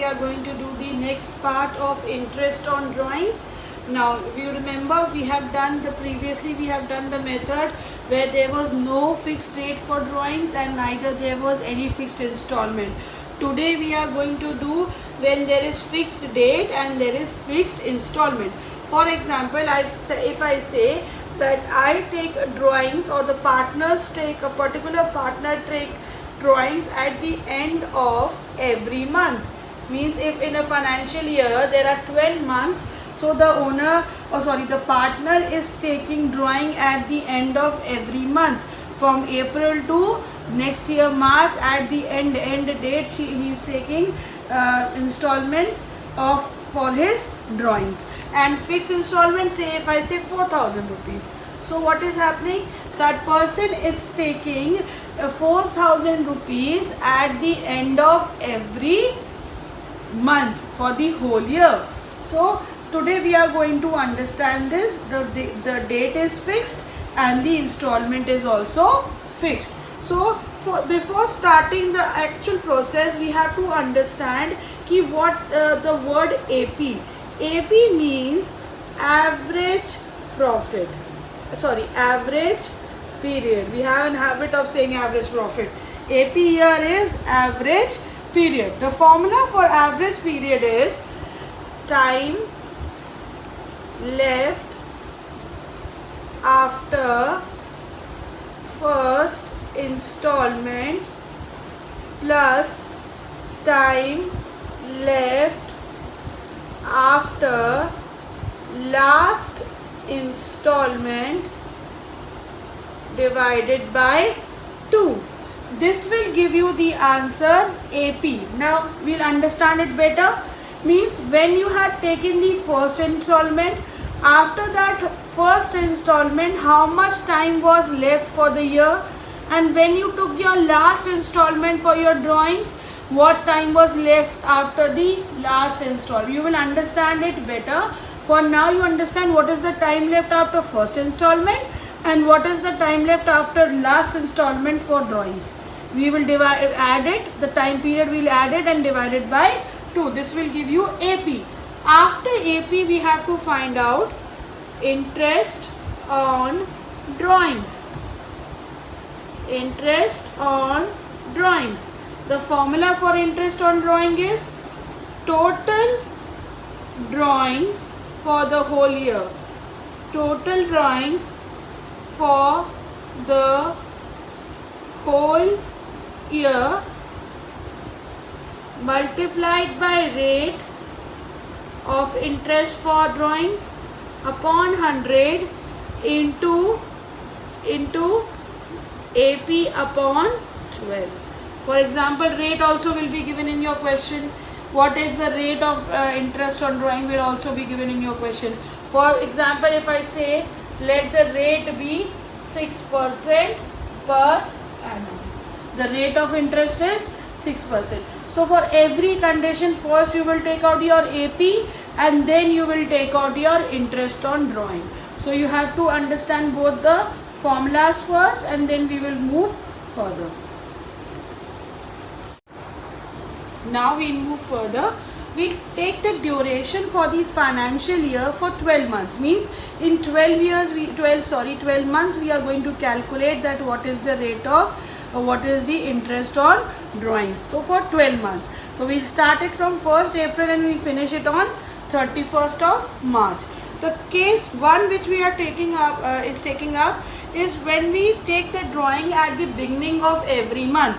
we are going to do the next part of interest on drawings. Now if you remember, we have done the method where there was no fixed date for drawings and neither there was any fixed installment. Today we are going to do when there is fixed date and there is fixed installment. For example, if I say that I take drawings, or the partners take, a particular partner take drawings at the end of every month. Means if in a financial year there are 12 months, so the partner is taking drawing at the end of every month from April to next year March. At the end date he is taking installments for his drawings. And fixed installment, say if I say 4,000 rupees. So what is happening? That person is taking 4,000 rupees at the end of every month for the whole year. So today we are going to understand this. The date is fixed and the installment is also fixed. So before starting the actual process, we have to understand what the word AP. AP means average profit. Average period. We have a habit of saying average profit. AP here is average period. The formula for average period is time left after first installment plus time left after last installment divided by 2. This will give you the answer AP. Now we'll understand it better. Means when you had taken the first installment, after that first installment how much time was left for the year, and when you took your last installment for your drawings, what time was left after the last installment. You will understand it better. For now you understand what is the time left after first installment and what is the time left after last installment for drawings. We will add it, the time period we will add it and divide it by 2. This will give you AP. After AP we have to find out interest on drawings. Interest on drawings. The formula for interest on drawing is total drawings for the whole year. Total drawings for the whole year multiplied by rate of interest for drawings upon 100 into AP upon 12. For example, rate also will be given in your question. What is the rate of interest on drawing will also be given in your question. For example, if I say let the rate be 6% per annum. The rate of interest is 6%. So for every condition, first you will take out your AP and then you will take out your interest on drawing. So you have to understand both the formulas first and then we will move further. Now we move further. We take the duration for the financial year for 12 months. Means in 12 months we are going to calculate that what is the rate of what is the interest on drawings. So for 12 months. So we'll start it from 1st April and we'll finish it on 31st of March. The case 1 which we are taking up is when we take the drawing at the beginning of every month.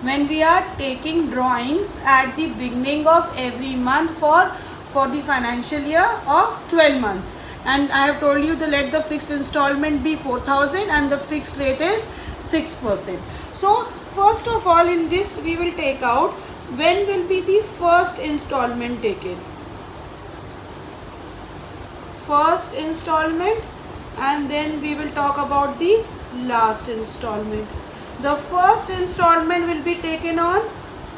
When we are taking drawings at the beginning of every month for the financial year of 12 months. And I have told you to let the fixed installment be 4,000 and the fixed rate is 6%. So first of all in this we will take out when will be the first installment taken. First installment, and then we will talk about the last installment. The first installment will be taken on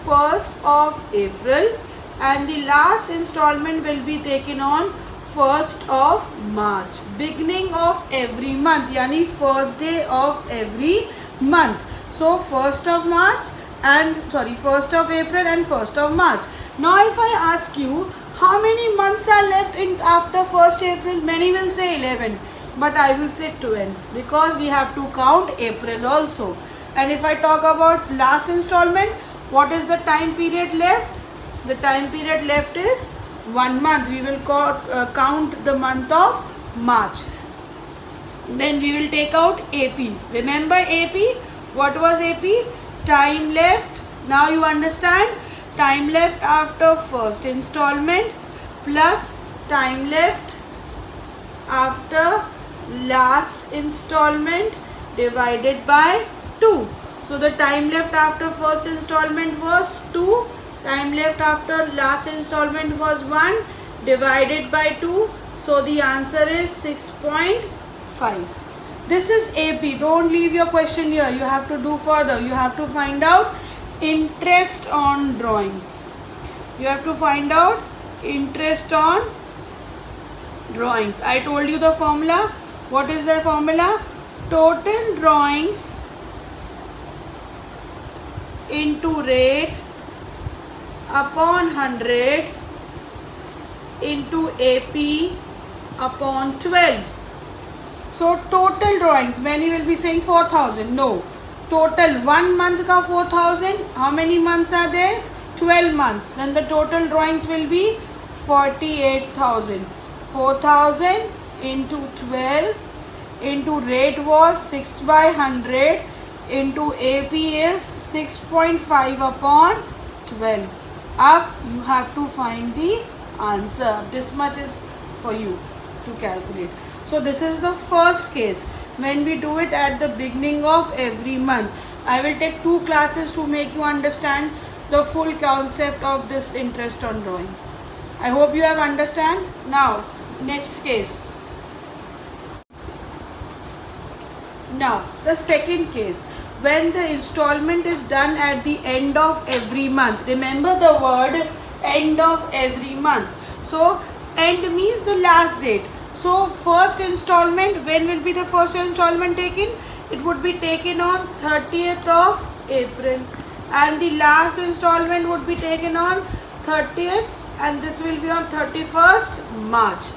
1st of April and the last installment will be taken on 1st of March. Beginning of every month, yani first day of every month. So 1st of April and 1st of March. Now if I ask you how many months are left in after 1st April, many will say 11, but I will say 12 because we have to count April also. And if I talk about last installment, what is the time period left? The time period left is 1 month. We will count the month of March. Then we will take out AP. Remember AP? What was AP? Time left. Now you understand? Time left after first installment plus time left after last installment divided by 2. So the time left after first installment was 2. Time left after last installment was 1 divided by 2. So the answer is 6.5. This is AP. Don't leave your question here. You have to do further. You have to find out interest on drawings. You have to find out interest on drawings. I told you the formula. What is the formula? Total drawings into rate upon 100 into AP upon 12. So total drawings, many will be saying 4,000. No, total 1 month ka 4,000. How many months are there? 12 months. Then the total drawings will be 48,000. 4,000 into 12 into rate was 6 by 100 into AP is 6.5 upon 12. Up you have to find the answer. This much is for you to calculate. So this is the first case when we do it at the beginning of every month. I will take 2 classes to make you understand the full concept of this interest on drawing. I hope you have understand. Now next case. Now the second case, when the installment is done at the end of every month. Remember the word end of every month. So end means the last date. So first installment, when will be the first installment taken? It would be taken on 30th of April and the last installment would be taken on 30th and this will be on 31st March.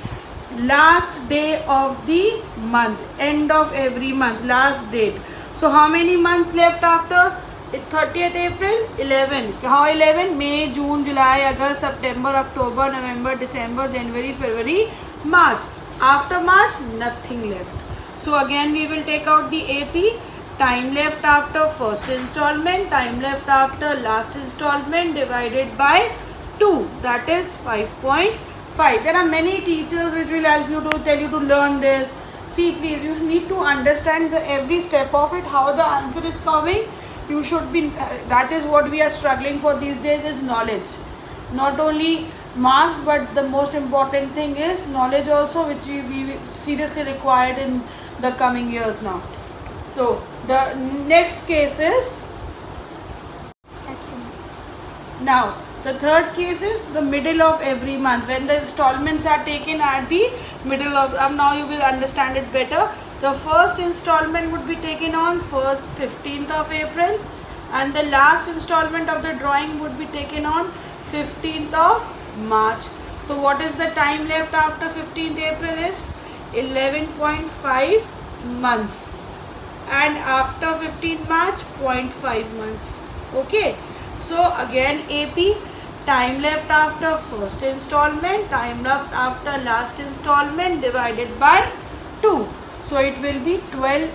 Last day of the month, end of every month, last date. So how many months left after 30th April? 11. How 11? May, June, July, August, September, October, November, December, January, February, March. After March, nothing left. So again we will take out the AP. Time left after first installment, time left after last installment divided by 2. That is 5.5. There are many teachers which will help you to tell you to learn this. See, please, you need to understand every step of it, how the answer is coming. You should be, that is what we are struggling for these days, is knowledge. Not only marks, but the most important thing is knowledge also, which we seriously required in the coming years now. So the next case is, now the third case is the middle of every month, when the installments are taken at the middle of, now you will understand it better. The first installment would be taken on 15th of April and the last installment of the drawing would be taken on 15th of March. So what is the time left after 15th April is 11.5 months and after 15th March 0.5 months. Okay, so again AP, time left after first installment, time left after last installment divided by 2. So it will be 12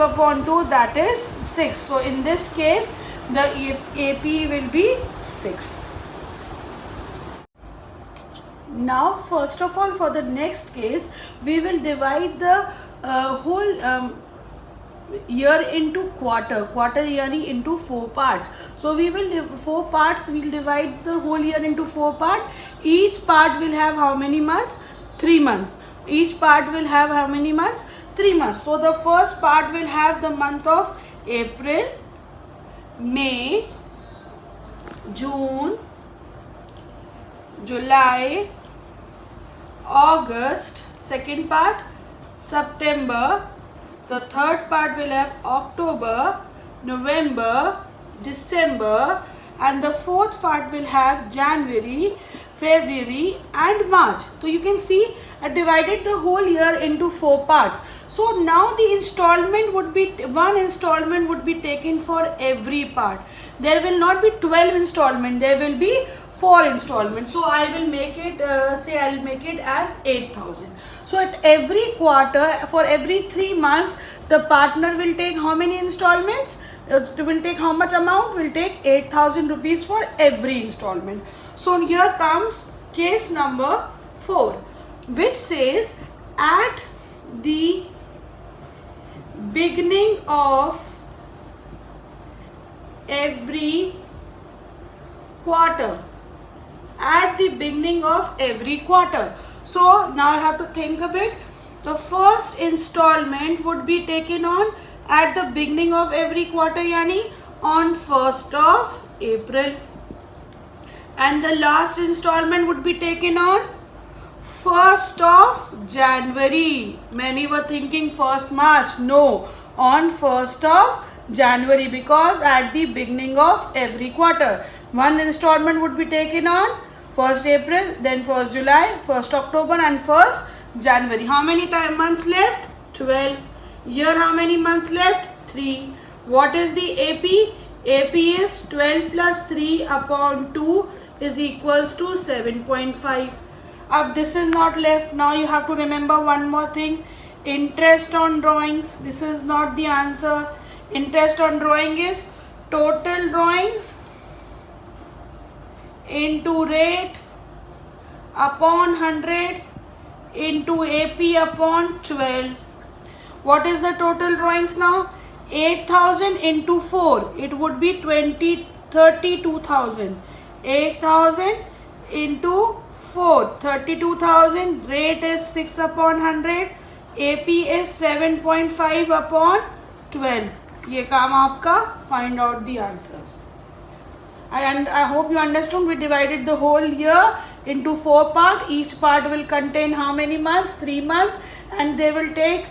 upon 2, that is 6. So in this case the AP will be 6. Now first of all, for the next case we will divide the whole year into quarter yearly into 4 parts. So we will 4 parts, we will divide the whole year into 4 parts. Each part will have how many months? 3 months. Each part will have how many months? 3 months. So the first part will have the month of April, May, June, July, August. Second part September. The third part will have October, November, December, and the fourth part will have January, February and March. So you can see I divided the whole year into 4 parts. So now the installment would be, one installment would be taken for every part. There will not be 12 installment, there will be 4 installments. So I will make it, I'll make it as 8,000. So at every quarter, for every 3 months, the partner will take how many installments? Will take how much amount? Will take 8,000 rupees for every installment. So here comes case number 4, which says at the beginning of every quarter. At the beginning of every quarter. So now I have to think a bit. The first installment would be taken on at the beginning of every quarter, yani on 1st of April. And the last installment would be taken on 1st of January. Many were thinking 1st March. No, on 1st of January, because at the beginning of every quarter. One installment would be taken on 1st April, then 1st July, 1st October and 1st January. How many months left? 12. Here how many months left? 3. What is the AP? AP is 12 plus 3 upon 2 is equals to 7.5. Up this is not left. Now you have to remember one more thing. Interest on drawings. This is not the answer. Interest on drawing is total drawings into rate upon 100 into AP upon 12. What is the total drawings now? 8,000 into 4. It would be 32,000. 8,000 into 4. 32,000. Rate is 6 upon 100. AP is 7.5 upon 12. ये काम आपका. Find out the answers. I hope you understood. We divided the whole year into 4 parts. Each part will contain how many months? 3 months, and they will take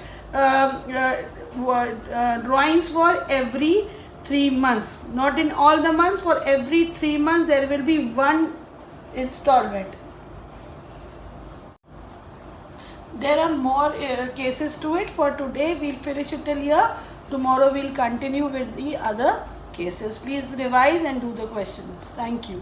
drawings for every 3 months. Not in all the months. For every 3 months there will be one installment. There are more cases to it. For today we'll finish it till here. Tomorrow we'll continue with the other cases. Please revise and do the questions. Thank you.